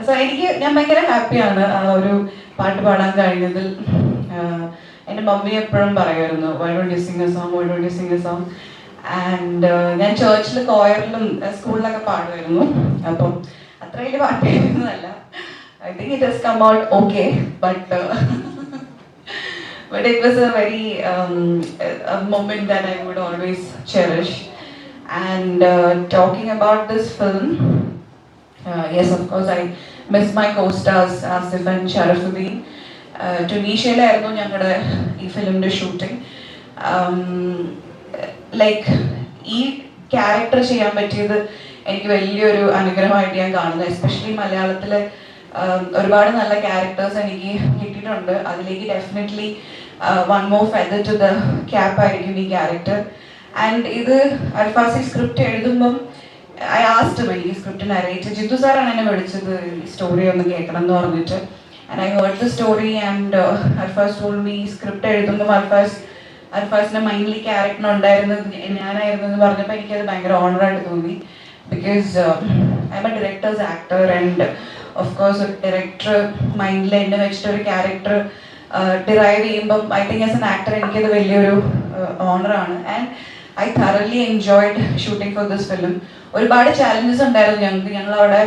So ഞാൻ ഭയങ്കര ഹാപ്പിയാണ് ആ ഒരു പാട്ട് പാടാൻ കഴിഞ്ഞതിൽ. എൻ്റെ മമ്മി എപ്പോഴും പറയുമായിരുന്നു why don't you sing a song, why don't you sing a song. And ഞാൻ ചേർച്ചിൽ കോയറിലും സ്കൂളിലൊക്കെ പാടുമായിരുന്നു. അപ്പം അത്ര വലിയ പാട്ട് എഴുതുന്നതല്ല. I think it has come out okay, but it was a very a moment that I would always cherish. And talking about this film, yes, of course, I miss my co-stars Asif and Sharafuddin. Tunisia-ലായിരുന്നു ഞങ്ങളുടെ ഈ ഫിലിമിൻ്റെ shooting. Like ഈ character ചെയ്യാൻ പറ്റിയത് എനിക്ക് വലിയൊരു അനുഗ്രഹമായിട്ട് ഞാൻ കാണുന്നു. Especially മലയാളത്തിൽ ഒരുപാട് നല്ല ക്യാരക്ടേഴ്സ് എനിക്ക് കിട്ടിയിട്ടുണ്ട്. അതിലേക്ക് definitely one more feather to the cap ആയിരിക്കും ഈ ക്യാരക്ടർ. ആൻഡ് ഇത് അർഫാസി സ്ക്രിപ്റ്റ് എഴുതുമ്പം ഐ ആസ്ഡ് മൈ ഈ സ്ക്രിപ്റ്റ് നരേറ്റ് ജിത്തു സാറാണ് എന്നെ വിളിച്ചത് ഈ സ്റ്റോറി ഒന്ന് കേൾക്കണം എന്ന് പറഞ്ഞിട്ട്. And I heard the story and Arfaz told me script എഴുതുമ്പം അർഫാസിന്റെ മൈൻഡിൽ ക്യാരക്ടർ ഉണ്ടായിരുന്നത് ഞാനായിരുന്നു എന്ന് പറഞ്ഞപ്പോൾ എനിക്കത് ഭയങ്കര ഓണറായിട്ട് തോന്നി. Because I am a director's actor and of course ഒരു ഡയറക്ടർ മൈൻഡിൽ എന്നെ വെച്ചിട്ട് ഒരു ക്യാരക്ടർ ഡിറൈവ് ചെയ്യുമ്പം I think as an actor എനിക്കത് വലിയൊരു ഓണറാണ്. And I thoroughly enjoyed shooting for this film. ഒരുപാട് ചാലഞ്ചസ് ഉണ്ടായിരുന്നു ഞങ്ങൾക്ക്. ഞങ്ങളവിടെ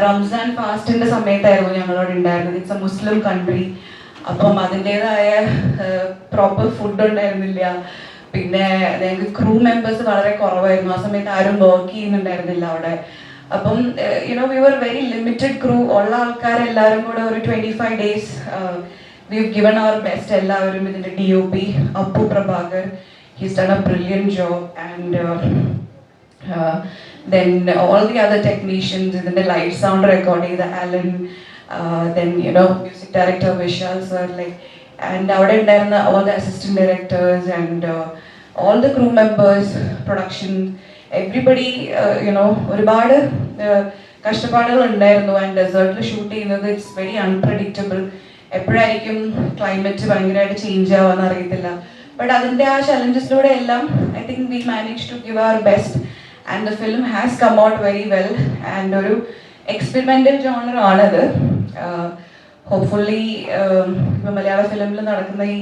റംസാൻ ഫാസ്റ്റിൻ്റെ സമയത്തായിരുന്നു ഞങ്ങളവിടെ ഉണ്ടായിരുന്നത്. It's a Muslim country. അപ്പം അതിൻ്റേതായ പ്രോപ്പർ ഫുഡ് ഉണ്ടായിരുന്നില്ല. പിന്നെ ഞങ്ങൾക്ക് ക്രൂ മെമ്പേഴ്സ് വളരെ കുറവായിരുന്നു. ആ സമയത്ത് ആരും വർക്ക് ചെയ്യുന്നുണ്ടായിരുന്നില്ല അവിടെ. അപ്പം we were very limited crew. ഉള്ള ആൾക്കാരെല്ലാവരും കൂടെ ഒരു 25 days we have given our best. എല്ലാവരും ഇതിൻ്റെ DOP Appu Prabhakar, he's done a brilliant job. And then all the other technicians, ഇതിൻ്റെ ലൈറ്റ് സൗണ്ട് റെക്കോർഡ് ചെയ്ത Alan, then music director Vishal sir, like, and അവിടെ ഉണ്ടായിരുന്ന all the assistant directors and all the crew members, production, everybody, ഒരുപാട് കഷ്ടപ്പാടുകൾ ഉണ്ടായിരുന്നു. And ഡെസേർട്ടിൽ shoot ചെയ്യുന്നത് it's very unpredictable. എപ്പോഴായിരിക്കും ക്ലൈമറ്റ് ഭയങ്കരമായിട്ട് ചേഞ്ച് ആവാന്ന് അറിയത്തില്ല. ബട്ട് അതിൻ്റെ ആ ചലഞ്ചസിലൂടെ എല്ലാം I think we manage to give our best and the film has come out very well. And ഒരു എക്സ്പെരിമെൻ്റൽ ജോണർ ആണത്. ഹോപ്പ്ഫുള്ളി ഇപ്പോൾ മലയാള ഫിലിമിൽ നടക്കുന്ന ഈ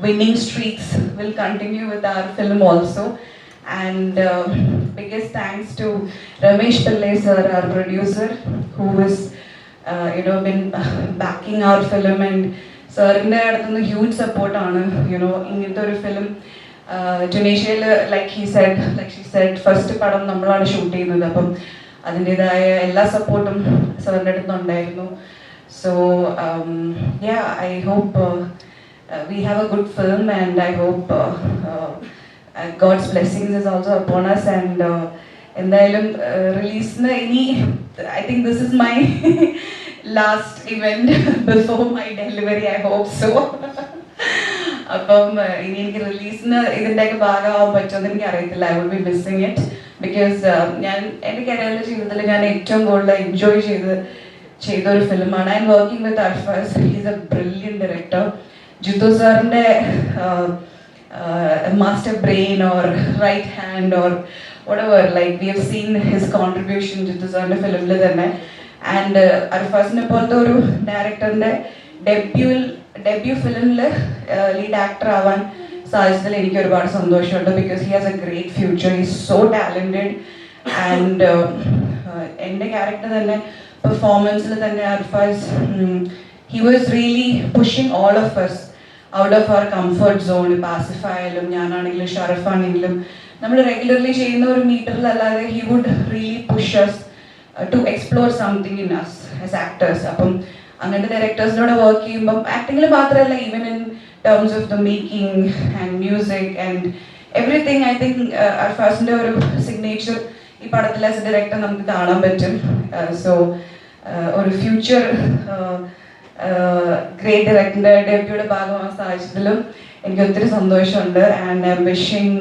winning streaks will continue with our film also. And biggest thanks to Ramesh Pillai sir, our producer, who has been backing our film. And sir inde aduthu huge support aanu inginthe oru film Tunisia like she said first padam nammalana shoot cheyyunnathu. Appam adindeyaya ella supportum sir inde aduthu undayirunnu. So yeah, I hope we have a good film, and I hope God's blessings is also upon us. And എന്തായാലും റിലീസിന് ഇനി I think this is my last event before my delivery, I hope so. അപ്പം ഇനി എനിക്ക് റിലീസിന് ഇതിൻ്റെയൊക്കെ ഭാഗമാവാൻ പറ്റുമെന്ന് എനിക്ക് അറിയത്തില്ല. I will be missing it because ഞാൻ എൻ്റെ കരിയറിലെ ജീവിതത്തിൽ ഞാൻ ഏറ്റവും കൂടുതൽ എൻജോയ് ചെയ്ത ഒരു ഫിലിമാണ്. And working with Arfaz, he's a brilliant director. Jithu സാറിൻ്റെ master brain or right hand or whatever, like we have seen his contribution to this film le thanne. And Arfasine polte oru director inde debut film le lead actor avan sadhichathu enikku orupaadu santosham undu because he has a great future. He is so talented. And ende character thanne performance le thanne Arfas he was really pushing all of us out of our comfort zone. പാസിഫായാലും ഞാനാണെങ്കിലും ഷറഫാണെങ്കിലും നമ്മൾ regularly ചെയ്യുന്ന ഒരു മീറ്ററിലല്ലാതെ he would really push us to explore something in us as actors. അപ്പം അങ്ങനത്തെ ഡയറക്ടേഴ്സിനോട് work ചെയ്യുമ്പം ആക്ടിങ്ങിൽ മാത്രമല്ല, even in terms of the making and music and everything, I think അർഫാസിൻ്റെ ഒരു സിഗ്നേച്ചർ ഈ പടത്തിൽ ആസ് എ ഡയറക്ടർ നമുക്ക് കാണാൻ പറ്റും. സോ ഒരു ഫ്യൂച്ചർ ഗ്രേറ്റ് ഡയറക്ടറിൻ്റെ ഡെബ്യൂയുടെ ഭാഗമാകാൻ സാധിച്ചതിലും എനിക്ക് ഒത്തിരി സന്തോഷമുണ്ട്. And I M wishing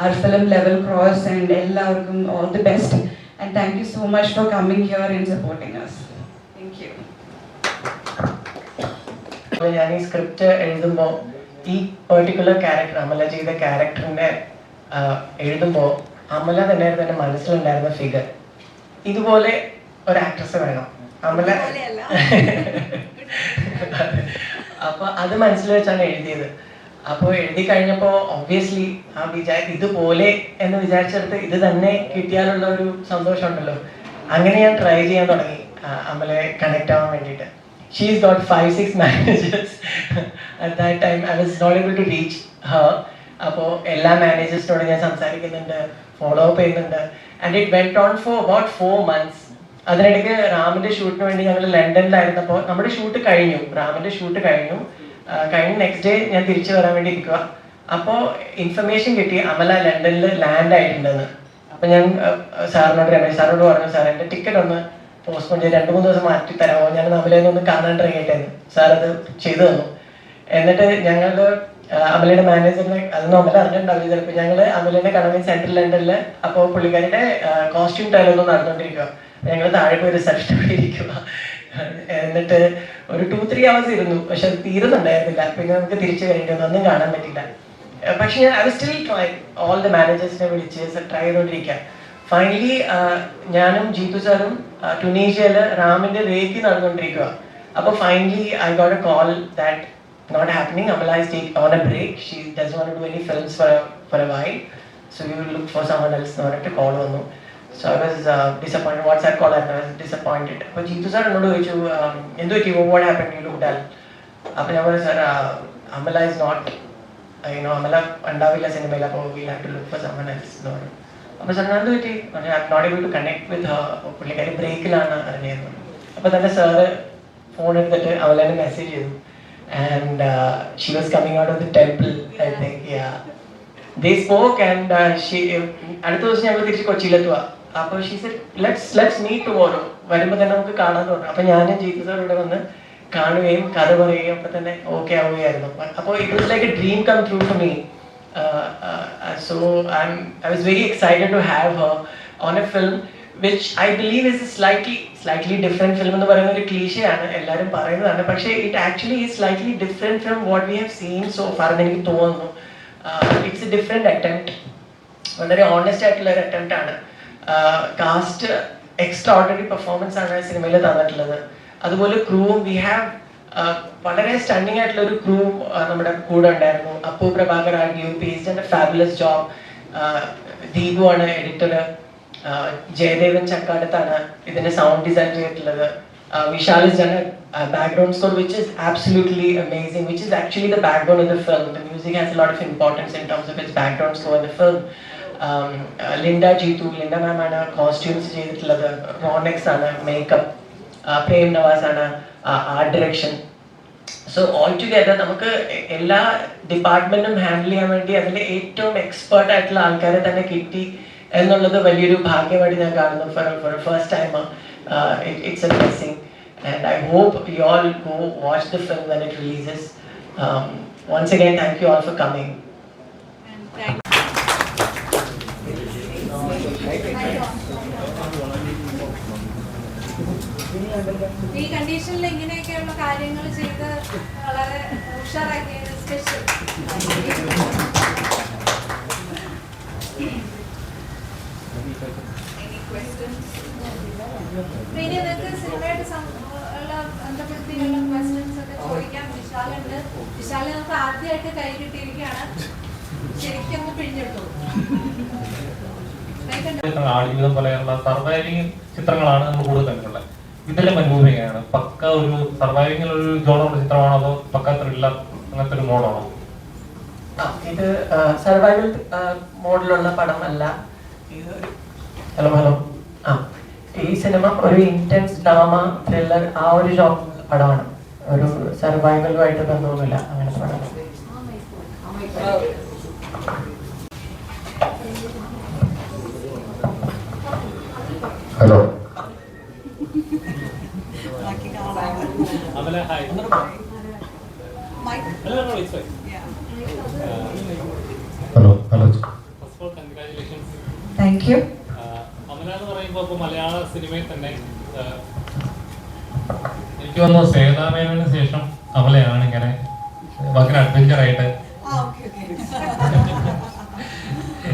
our film level cross and എല്ലാവർക്കും all the best, and thank you so much for coming here and supporting us. Thank you. ഞാൻ ഈ സ്ക്രിപ്റ്റ് എഴുതുമ്പോൾ ഈ പെർട്ടിക്കുലർ ക്യാരക്ടർ അമല ചെയ്ത ക്യാരക്ടറിനെ എഴുതുമ്പോൾ അമല തന്നെയായിരുന്നു എൻ്റെ മനസ്സിലുണ്ടായിരുന്ന ഫിഗർ. ഇതുപോലെ ഒരു ആക്ട്രസ് വേണം. അമല അപ്പൊ അത് മനസ്സിൽ വെച്ചാണ് എഴുതിയത്. അപ്പോൾ എഴുതി കഴിഞ്ഞപ്പോൾ ഒബ്വിയസ്ലി ഇതുപോലെ എന്ന് വിചാരിച്ചെടുത്ത് ഇത് തന്നെ കിട്ടിയാലുള്ള ഒരു സന്തോഷം ഉണ്ടല്ലോ. അങ്ങനെ ഞാൻ ട്രൈ ചെയ്യാൻ തുടങ്ങി അമലെ കണക്ട് ആവാൻ വേണ്ടിയിട്ട്. She's got 5-6 managers. At that time I was not able to reach her. അപ്പോൾ എല്ലാ മാനേജേഴ്സിനോടും ഞാൻ സംസാരിക്കുന്നുണ്ട്, ഫോളോ അപ്പ് ചെയ്യുന്നുണ്ട്. And it went on for about 4 months. അതിനിടയ്ക്ക് റാമിന്റെ ഷൂട്ടിന് വേണ്ടി ഞങ്ങൾ ലണ്ടനിലായിരുന്നപ്പോൾ നമ്മുടെ ഷൂട്ട് കഴിഞ്ഞു, റാമിന്റെ ഷൂട്ട് കഴിഞ്ഞു നെക്സ്റ്റ് ഡേ ഞാൻ തിരിച്ചു വരാൻ വേണ്ടി ഇരിക്കുക. അപ്പോൾ ഇൻഫർമേഷൻ കിട്ടി അമല ലണ്ടനിൽ ലാൻഡ് ആയിട്ടുണ്ടെന്ന്. അപ്പം ഞാൻ സാറിനോട്, രമേശ് സാറിനോട് പറഞ്ഞു, സാർ എൻ്റെ ടിക്കറ്റ് ഒന്ന് പോസ്റ്റ്പോൺ ചെയ്ത് 2-3 ദിവസം മാറ്റി തരാമോ, ഞാൻ അമലയിൽ ഒന്ന് കാണാൻ ഇറങ്ങിയിട്ടെ. സാർ അത് ചെയ്തു തന്നു. എന്നിട്ട് ഞങ്ങൾ അമലയുടെ മാനേജറിനെ, അതൊന്നും അമല അറിഞ്ഞിട്ടുണ്ടാവില്ല ചിലപ്പോൾ, ഞങ്ങൾ അമലിനെ കാണാൻ സെൻട്രൽ ലണ്ടനിൽ. അപ്പോൾ പുള്ളിക്കാരുടെ കോസ്റ്റ്യൂം ടൈലൊന്നും നടന്നുകൊണ്ടിരിക്കുക. ഞങ്ങൾ താഴെ പോയി റിസപ്ഷനോടെ ഇരിക്കുക. എന്നിട്ട് ഒരു 2-3 hours ഇരുന്നു. പക്ഷെ അത് തീരുന്നുണ്ടായിരുന്നില്ല. പിന്നെ നമുക്ക് തിരിച്ചു വരേണ്ടി വന്നു, ഒന്നും കാണാൻ പറ്റില്ല. പക്ഷെ ഞാൻ I still try, all the മാനേജേഴ്സിനെ വിളിച്ച് ട്രൈ ചെയ്തുകൊണ്ടിരിക്കുക. ഫൈനലി ഞാനും ജീതു സാറും ടുണീഷ്യയിൽ റാമിന്റെ റേക്ക് നടന്നുകൊണ്ടിരിക്കുക. അപ്പോൾ finally I got A call that not happening. Amala is on a break. She doesn't want to do any films for a while. So we will look for someone else. No, to call on. So I was disappointed. WhatsApp call I was disappointed. But Jeetu sir no do what happened? You look dull. Apne amala sir Amala is not Amala andavilla cinema la we have to look for someone else. No. Appa sir nandu iti I'm not able to connect with her. Puള്ളിക്കാരി ബ്രേക്കിലാണ് അറിഞ്ഞത്. അപ്പോൾ തന്നെ sir phone എടുത്തിട്ട് അവളെ message ചെയ്തു. And she was coming out of the temple, I think. Yeah, they spoke and she അടുത്ത ദിവസം ഞങ്ങൾ തിരിച്ച് കൊച്ചിയിലെത്തുക. അപ്പോൾ she said let's meet tomorrow. വരുമ്പോൾ തന്നെ നമുക്ക് കാണാൻ തോന്നും. അപ്പോൾ ഞാനും ജീതു സാർ ഇവിടെ വന്ന് കാണുകയും കഥ പറയുകയും അപ്പോൾ തന്നെ ഓക്കെ ആവുകയായിരുന്നു. അപ്പോൾ it was like a dream come true for me. So I was very excited to have her on a film which I believe is a slightly different film എന്ന് പറയുന്ന ഒരു ക്ലീഷേ ആണ്, എല്ലാവരും പറയുന്നതാണ്. പക്ഷേ it actually is slightly different from what we have seen so far എന്ന് എനിക്ക് തോന്നുന്നു. It's a different attempt. വളരെ ഓണസ്റ്റ് ആയിട്ടുള്ള ഒരു അറ്റംപ്റ്റ് ആണ്. കാസ്റ്റ് എക്സ്ട്രാ ഓർഡിനറി പെർഫോമൻസ് ആണ് സിനിമയിൽ തന്നിട്ടുള്ളത്. അതുപോലെ ക്രൂവും വി ഹാവ് വളരെ സ്റ്റണ്ണിങ് ആയിട്ടുള്ള ഒരു ക്രൂ നമ്മുടെ കൂടെ ഉണ്ടായിരുന്നു. Appu Prabhakar argue paced fabulous job. Deepu ആണ് എഡിറ്റർ. ജയദേവൻ ചക്കാടത്താണ് ഇതിന്റെ സൗണ്ട് ഡിസൈൻ ചെയ്തിട്ടുള്ളത്. Vishal has done a background score which is absolutely amazing, which is actually the backbone of the film. The music has a lot of importance in terms of its background score in the film. Linda ma'am ആണ് costumes ചെയ്തിട്ടുള്ളത്. Ronex ആണ് makeup. Prem Nawaz ആണ് art direction. So all together നമുക്ക് എല്ലാ ഡിപ്പാർട്ട്മെന്റും handle ചെയ്യാൻ വേണ്ടി അതിന്റെ ഏറ്റവും എക്സ്പേർട്ട് ആയിട്ടുള്ള ആൾക്കാരെ തന്നെ കിട്ടി എന്നുള്ളത് വലിയൊരു ഭാഗ്യമായിട്ട് ഞാൻ കാണുന്നു. For a first timer, it's a blessing and I hope you all go watch the film when it releases. Once again, thank you all for coming. ഈ കണ്ടീഷനിൽ ഇങ്ങനെയൊക്കെയുള്ള കാര്യങ്ങൾ ചെയ്ത് വളരെ ഉഷാറാക്കിയത് സ്പെഷ്യൽ. പിന്നെ നിങ്ങൾക്ക് സിനിമയായിട്ട് ബന്ധപ്പെടുത്തിയുള്ള ക്വസ്റ്റ്യൻസ് ഒക്കെ ചോദിക്കാം. വിശാലുണ്ട്. വിശാലിന് നമുക്ക് ആദ്യമായിട്ട് കൈ കിട്ടിയിരിക്കുകയാണ്. ശരിക്കും ഒന്ന് പിഴിഞ്ഞെടുത്തു. ആടുജീവിതം പോലെയുള്ള സർവൈവിംഗ് ചിത്രങ്ങളാണ് നമ്മൾ കൂടുതൽ കണ്ടിട്ടുള്ളത്. ഇതിലെ മനുഭൂമികയാണ് പക്ക ഒരു സർവൈവിംഗിൽ ഒരു ജോണുള്ള ചിത്രമാണോ അതോ പക്ക ത്രില്ലർ അങ്ങനത്തെ ഒരു മോഡാണോ? ഇത് സർവൈവൽ മോഡിലുള്ള പടമല്ല. ഇത് ഹലോ ഈ സിനിമ ഒരു ഇന്റൻസ് ഡ്രാമ ത്രില്ലർ ആ ഒരു ജോണറിലുള്ള പടമാണ്. ഒരു സർവൈവലുമായിട്ട് ബന്ധമൊന്നുമില്ല അങ്ങനത്തെ പടം. Hello thank you. അമല എന്ന് പറയുമ്പോൾ ഇപ്പോൾ മലയാള സിനിമയിൽ തന്നെ എനിക്ക് തോന്നുന്നു സേതാമേനോന് ശേഷം അമലയാണ് ഇങ്ങനെ ഭയങ്കര അഡ്വഞ്ചറായിട്ട്.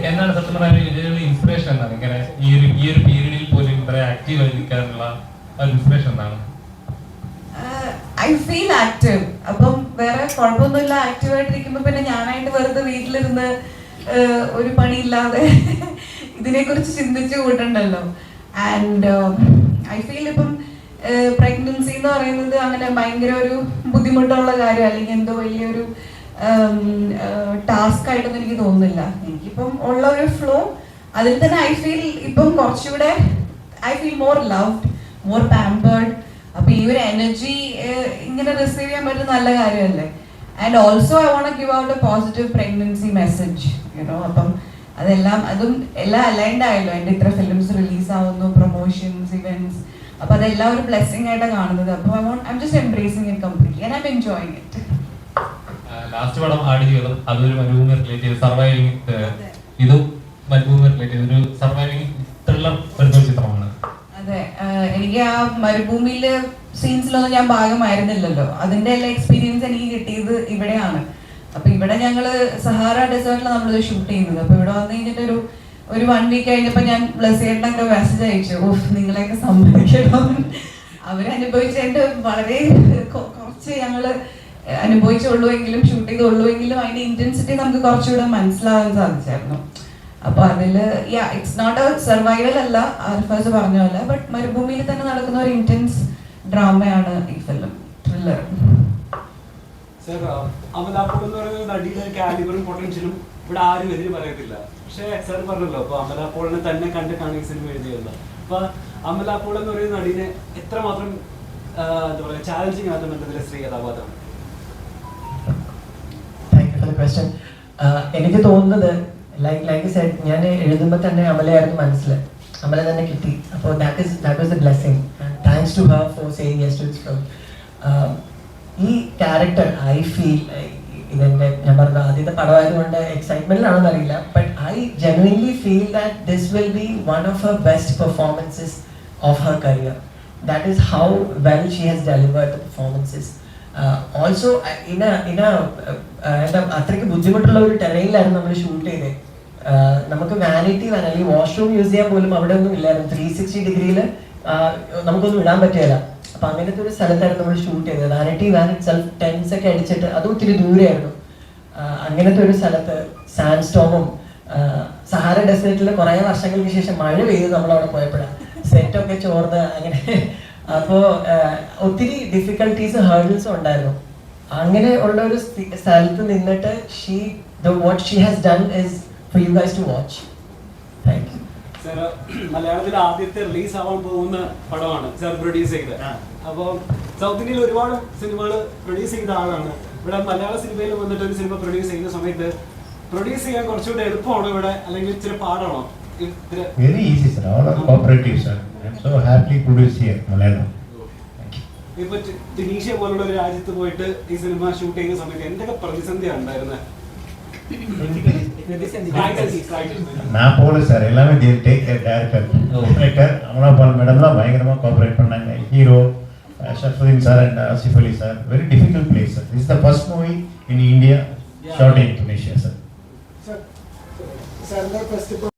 എന്താണ് സത്യം പറഞ്ഞാൽ ഇതിനുള്ള ഇൻസ്പിറേഷൻ എന്താണ്? ഇങ്ങനെ ഈ ഒരു പീരീഡിൽ പോലും ഇത്ര ആക്റ്റീവ് ആയിരിക്കാനുള്ള ഇൻസ്പിറേഷൻ എന്താണ്? I feel active. അപ്പം വേറെ കുഴപ്പമൊന്നുമില്ല, ആക്റ്റീവായിട്ടിരിക്കുമ്പോൾ പിന്നെ ഞാനായിട്ട് വെറുതെ വീട്ടിലിരുന്ന് ഒരു പണിയില്ലാതെ ഇതിനെക്കുറിച്ച് ചിന്തിച്ചു കൂട്ടണ്ടല്ലോ. ആൻഡ് ഐ ഫീൽ ഇപ്പം പ്രഗ്നൻസി എന്ന് പറയുന്നത് അങ്ങനെ ഭയങ്കര ഒരു ബുദ്ധിമുട്ടുള്ള കാര്യം അല്ലെങ്കിൽ എന്തോ വലിയൊരു ടാസ്ക് ആയിട്ടൊന്നും എനിക്ക് തോന്നുന്നില്ല. എനിക്കിപ്പം ഉള്ള ഒരു ഫ്ലോ അതിൽ തന്നെ ഐ ഫീൽ ഇപ്പം കുറച്ചുകൂടെ I feel more loved, more pampered. അപ്പൊ ഈ ഒരു എനർജി ഇങ്ങനെ റിസീവ് ചെയ്യാൻ പറ്റുന്ന നല്ല കാര്യമല്ലേ. And also I want give out a positive pregnancy message, you know. അപ്പം അതും എല്ലാം അലൈൻഡ് ആയല്ലോ. എൻ്റെ ഇത്ര ഫിലിംസ് റിലീസ് ആവുന്നു, പ്രൊമോഷൻസ്, ഇവന്റ്സ്. അപ്പൊ അതെല്ലാം ഒരു ബ്ലെസ്സിങ് ആയിട്ടാണ് കാണുന്നത്. അപ്പോൾ I'm just embracing it completely and I'm enjoying it. Last പടം ആടുജീവിതം, അതൊരു മരുഭൂമി റിലേറ്റ് ചെയ്ത് സർവൈവിങ്, ഇതും മരുഭൂമി റിലേറ്റ് ചെയ്ത് ഒരു സർവൈവിങ് ത്രില്ലർ വരുന്ന ചിത്രമാണ്. അതെ, എനിക്ക് ആ മരുഭൂമിയിലെ സീൻസിലൊന്നും ഞാൻ ഭാഗമായിരുന്നില്ലല്ലോ. അതിന്റെ എല്ലാ എക്സ്പീരിയൻസ് എനിക്ക് കിട്ടിയത് ഇവിടെയാണ്. അപ്പൊ ഇവിടെ ഞങ്ങള് സഹാറ ഡെസേർട്ടിലാണ് നമ്മളിത് ഷൂട്ട് ചെയ്യുന്നത്. അപ്പൊ ഇവിടെ വന്നു കഴിഞ്ഞിട്ട് ഒരു 1 വീക്ക് കഴിഞ്ഞപ്പോ ഞാൻ ബ്ലസ്സേട്ടനൊക്കെ മെസ്സേജ് അയച്ചു, ഓഫ് നിങ്ങളെയൊക്കെ സമ്മതിക്കണം. അവരനുഭവിച്ചതിന്റെ വളരെ കുറച്ച് ഞങ്ങള് അനുഭവിച്ചുള്ളൂ എങ്കിലും ഷൂട്ട് ചെയ്തുള്ളൂ എങ്കിലും അതിന്റെ ഇന്റൻസിറ്റി നമുക്ക് കുറച്ചുകൂടെ മനസ്സിലാവാൻ സാധിച്ചായിരുന്നു. അപ്പൊ അതില് ഇറ്റ്സ് നോട്ട് എ സർവൈവൽ അല്ല, ആർഫാസ് പറഞ്ഞ പോലെ, ബട്ട് മരുഭൂമിയിൽ തന്നെ നടക്കുന്ന ഒരു ഇന്റൻസ് ഡ്രാമയാണ് ഈ ഫിലിം, ത്രില്ലർ. സർ, അമലാപ്പോൾ എന്ന് പറയുന്ന നടിയുടെ കാലിബറും പൊട്ടൻഷ്യലും ഇവിടെ ആരും എതിര് പറയത്തില്ല. പക്ഷേ സർ പറഞ്ഞല്ലോ, അപ്പൊ അമലാപ്പോളിനെ തന്നെ കണ്ടിട്ടാണ് ഈ സിനിമ എഴുതിയത്. അപ്പൊ അമലാപ്പോൾ എന്ന് പറയുന്ന നടിനെ എത്രമാത്രം എന്താ പറയുക ചാലഞ്ചിങ് ആകുന്ന ബന്ധത്തിലെ സ്ത്രീ കഥാപാത്രം? Thank you for the question. എനിക്ക് തോന്നുന്നത് ലൈക്ക് സെഡ്, ഞാൻ എഴുതുമ്പോൾ തന്നെ അമലയായിരുന്നു മനസ്സിൽ, അമല തന്നെ കിട്ടി. അപ്പോൾ that was a blessing. Thanks to her for saying yes to this film. ഈ ക്യാരക്ടർ ഐ ഫീൽ, ഇതെൻ്റെ ഞാൻ പറഞ്ഞ ആദ്യത്തെ പടമായതുകൊണ്ട് എക്സൈറ്റ്മെന്റിലാണെന്ന് അറിയില്ല, but I genuinely feel that this will be one of her best performances of her career. That is how well she has delivered the performances. Also എന്താ അത്രയ്ക്ക് ബുദ്ധിമുട്ടുള്ള ഒരു ടെറയിലായിരുന്നു നമ്മൾ ഷൂട്ട് ചെയ്തത്. നമുക്ക് വാനിറ്റി വാൻ അല്ലെങ്കിൽ വാഷ്റൂം യൂസ് ചെയ്യാൻ പോലും അവിടെ ഒന്നും ഇല്ലായിരുന്നു. 360 ഡിഗ്രിയിൽ നമുക്കൊന്നും ഇടാൻ പറ്റില്ല. അപ്പൊ അങ്ങനത്തെ ഒരു സ്ഥലത്തായിരുന്നു നമ്മൾ ഷൂട്ട് ചെയ്തത്. Vanity van itself tents ഒക്കെ അടിച്ചിട്ട് അത് ഒത്തിരി ദൂരെയായിരുന്നു. അങ്ങനത്തെ ഒരു സ്ഥലത്ത് സാൻഡ് സ്റ്റോമും സഹാര ഡെസേർട്ടിൽ കുറേ വർഷങ്ങൾക്ക് ശേഷം മഴ പെയ്ത് നമ്മളവിടെ പോയപ്പോഴാണ് സെറ്റൊക്കെ ചോർന്ന് അങ്ങനെ. അപ്പോൾ ഒത്തിരി ഡിഫിക്കൽട്ടീസ് ഹേർഡിൽസും ഉണ്ടായിരുന്നു. അങ്ങനെ ഉള്ള ഒരു സ്ഥലത്ത് നിന്നിട്ട് what she has done is for you guys to watch. Thank you. Sir, മലയാളത്തിൽ ആദ്യത്തെ റിലീസ് ആവാൻ പോകുന്ന പടമാണ് സർ പ്രൊഡ്യൂസ് ചെയ്തത്. അപ്പോൾ സൗത്ത് ഇന്ത്യയിൽ ഒരുപാട് സിനിമകൾ പ്രൊഡ്യൂസ് ചെയ്ത ആളാണ്. ഇവിടെ മലയാള സിനിമയിൽ വന്നിട്ട് ഒരു സിനിമ പ്രൊഡ്യൂസ് ചെയ്യുന്ന സമയത്ത് പ്രൊഡ്യൂസ് ചെയ്യാൻ കുറച്ചുകൂടെ എളുപ്പമാണോ ഇവിടെ, അല്ലെങ്കിൽ ഇച്ചിരി പാടാണോ? Very easy, sir. All are cooperative, sir. I'm so happily produced here, Malayalam. ഇപ്പൊ ടുണീഷ്യ പോലുള്ള ഒരു രാജ്യത്ത് പോയിട്ട് ഈ സിനിമ ഷൂട്ട് ചെയ്യുന്ന സമയത്ത് എന്തൊക്കെ പ്രതിസന്ധിയാണ് ഉണ്ടായിരുന്നത്? Napoli, sir. Ellame they'll take their director. Director, Amalapal madam la பயங்கரமா cooperate பண்ணாங்க. Hero, Sharfuddin sir and Asif Ali sir. Very difficult place, sir. This is the first movie in India shot in Tunisia, sir. Sir, the first